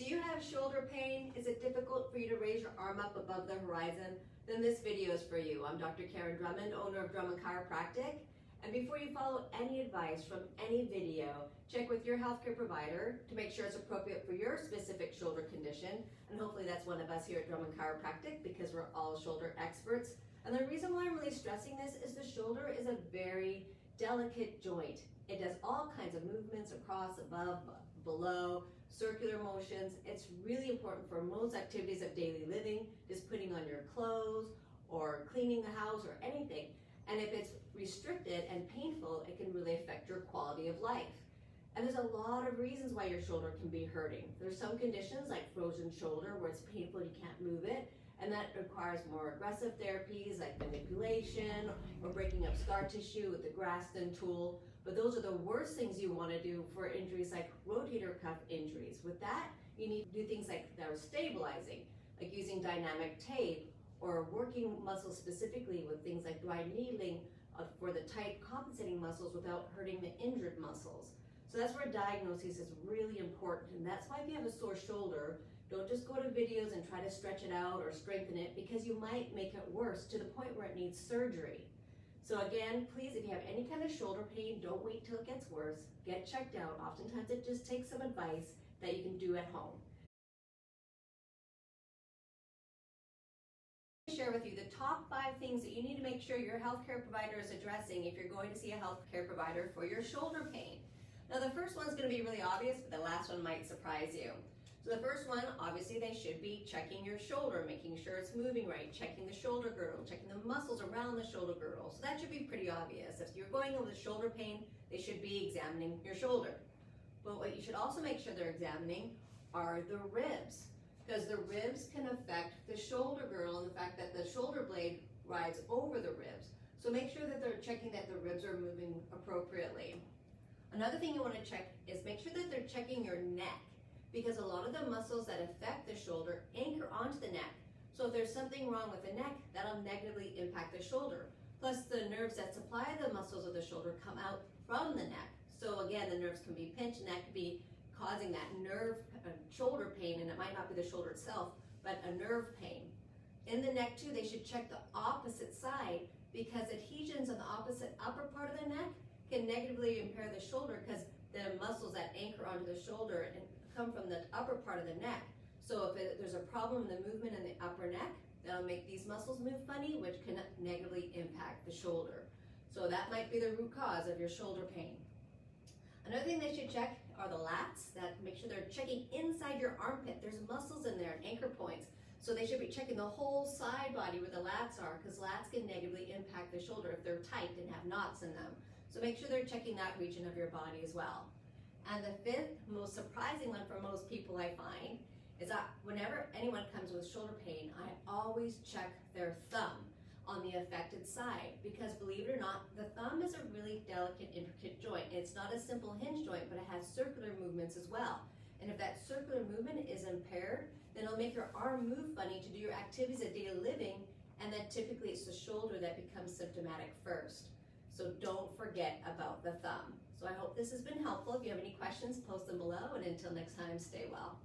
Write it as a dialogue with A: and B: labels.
A: Do you have shoulder pain? Is it difficult for you to raise your arm up above the horizon? Then this video is for you. I'm Dr. Karin Drummond, owner of Drummond Chiropractic. And before you follow any advice from any video, check with your healthcare provider to make sure it's appropriate for your specific shoulder condition. And hopefully that's one of us here at Drummond Chiropractic, because we're all shoulder experts. And the reason why I'm really stressing this is the shoulder is a very delicate joint. It does all kinds of movements across, above, below, circular motions. It's really important for most activities of daily living, just putting on your clothes or cleaning the house or anything. And if it's restricted and painful, it can really affect your quality of life. And there's a lot of reasons why your shoulder can be hurting. There's some conditions like frozen shoulder where it's painful, you can't move it, and that requires more aggressive therapies like manipulation or breaking up scar tissue with the Graston tool. But those are the worst things you want to do for injuries like rotator cuff injuries. With that, you need to do things like that are stabilizing, like using dynamic tape or working muscles specifically with things like dry needling for the tight compensating muscles without hurting the injured muscles. So that's where diagnosis is really important. And that's why if you have a sore shoulder, don't just go to videos and try to stretch it out or strengthen it, because you might make it worse to the point where it needs surgery. So again, please, if you have any kind of shoulder pain, don't wait till it gets worse. Get checked out. Oftentimes it just takes some advice that you can do at home. Share with you the top 5 things that you need to make sure your healthcare provider is addressing if you're going to see a healthcare provider for your shoulder pain. Now the first one's going to be really obvious, but the last one might surprise you. So the first one, obviously they should be checking your shoulder, making sure it's moving right, checking the shoulder girdle, checking the muscles around the shoulder girdle. So that should be pretty obvious. If you're going in with shoulder pain, they should be examining your shoulder. But what you should also make sure they're examining are the ribs, because the ribs can affect the shoulder girdle and the fact that the shoulder blade rides over the ribs. So make sure that they're checking that the ribs are moving appropriately. Another thing you want to check is make sure that they're checking your neck, because a lot of the muscles that affect the shoulder anchor onto the neck. So if there's something wrong with the neck, that'll negatively impact the shoulder. Plus the nerves that supply the muscles of the shoulder come out from the neck. So again, the nerves can be pinched and that could be causing that nerve shoulder pain, and it might not be the shoulder itself, but a nerve pain. In the neck too, they should check the opposite side, because adhesions on the opposite upper part of the neck can negatively impair the shoulder, because the muscles that anchor onto the shoulder and come from the upper part of the neck. So if there's a problem in the movement in the upper neck, that'll make these muscles move funny, which can negatively impact the shoulder. So that might be the root cause of your shoulder pain. Another thing they should check are the lats. That make sure they're checking inside your armpit. There's muscles in there, anchor points. So they should be checking the whole side body where the lats are, because lats can negatively impact the shoulder if they're tight and have knots in them. So make sure they're checking that region of your body as well. And the 5th most surprising one for most people, I find, is that whenever anyone comes with shoulder pain, I always check their thumb on the affected side, because believe it or not, the thumb is a really delicate, intricate joint. It's not a simple hinge joint, but it has circular movements as well. And if that circular movement is impaired, then it'll make your arm move funny to do your activities of daily living, and then typically it's the shoulder that becomes symptomatic first. So don't forget about the thumb. So I hope this has been helpful. If you have any questions, post them below, and until next time, stay well.